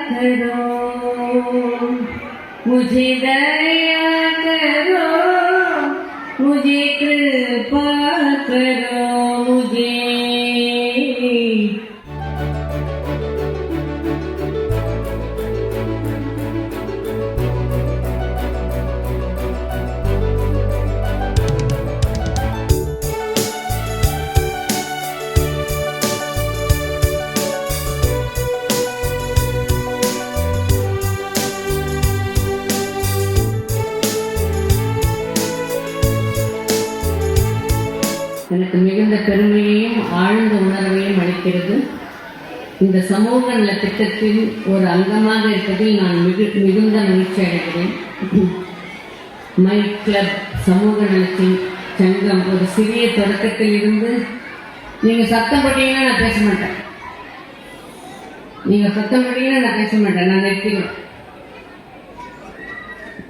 करो, मुझे दया करो, मुझे कृपा करो, मुझे எனக்கு மிகுந்த பெருமையையும் ஆழ்ந்த உணர்வையும் அளிக்கிறது. இந்த சமூக நல திட்டத்தில் ஒரு அங்கமாக இருப்பதில் நான் மிகுந்த மகிழ்ச்சி அடைகிறேன். மை கிளப் சமூக நலத்தின் சங்கம் ஒரு சிறிய தொடக்கத்தில் இருந்து நீங்கள் சத்தம் போட்டீங்கன்னா நான் பேச மாட்டேன், நான் நிறுத்திடுவேன்.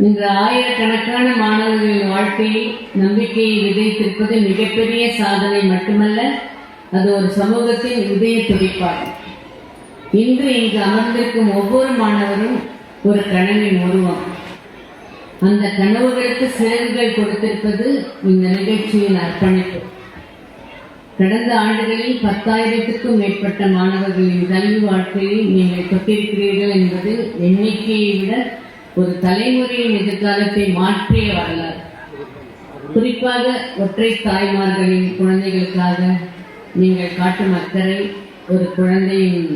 இன்று ஆயிரக்கணக்கான மாணவர்களின் வாழ்க்கையில் நம்பிக்கையை விதைத்திருப்பது மிகப்பெரிய சாதனை மட்டுமல்ல, அது ஒரு சமூகத்தின் இதய துடிப்பாகும். இன்று இங்கு அமர்ந்திருக்கும் ஒவ்வொரு மாணவரும் ஒரு கனவின் உருவம். அந்த கனவுகளுக்கு சிறகுகள் கொடுத்திருப்பது இந்த நிகழ்ச்சியின் அர்ப்பணிப்பு. கடந்த ஆண்டுகளில் 10,000க்கும் மேற்பட்ட மாணவர்களின் கல்வி வாழ்க்கையை நீங்கள் தொட்டிருக்கிறீர்கள் என்பது எண்ணிக்கையை விட ஒரு தலைமுறையின் எதிர்காலத்தை மாற்றிய வரலாறு. குறிப்பாக ஒற்றை தாய்மார்களின் குழந்தைகளுக்காக நீங்கள் காட்டும் அக்கறை ஒரு குழந்தையின்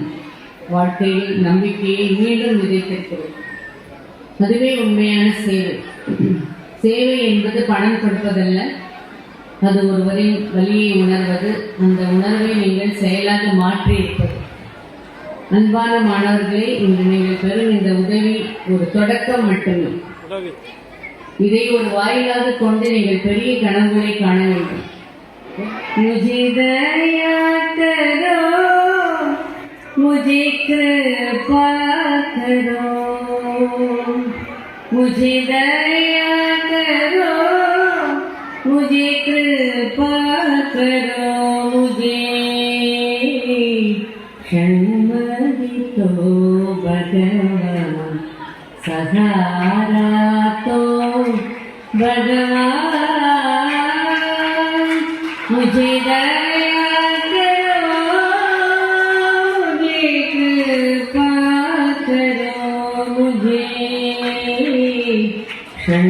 வாழ்க்கையில் நம்பிக்கையை மீண்டும் விதைத்திருக்கிறது. அதுவே உண்மையான சேவை. சேவை என்பது பணம் கொடுப்பதல்ல, அது ஒருவரின் வலியை உணர்வது, அந்த உணர்வை நீங்கள் செயலாக மாற்றி இருப்பது. அன்பான மாணவர்களே, இன்று நீங்கள் பெறும் இந்த உதவி ஒரு தொடக்கம் மட்டுமே. இதை ஒரு வாயிலாக கொண்டு நீங்கள் பெரிய கனவுகளை காண வேண்டும். मुझे दया करो, मुझे कृपा करो, मुझे दया करो, मुझे कृपा करो, मुझे क्षणमदितो भगवान, सहारा तो भगवान, मुझे दया करो, मुझे कृपा करो, मुझे क्षण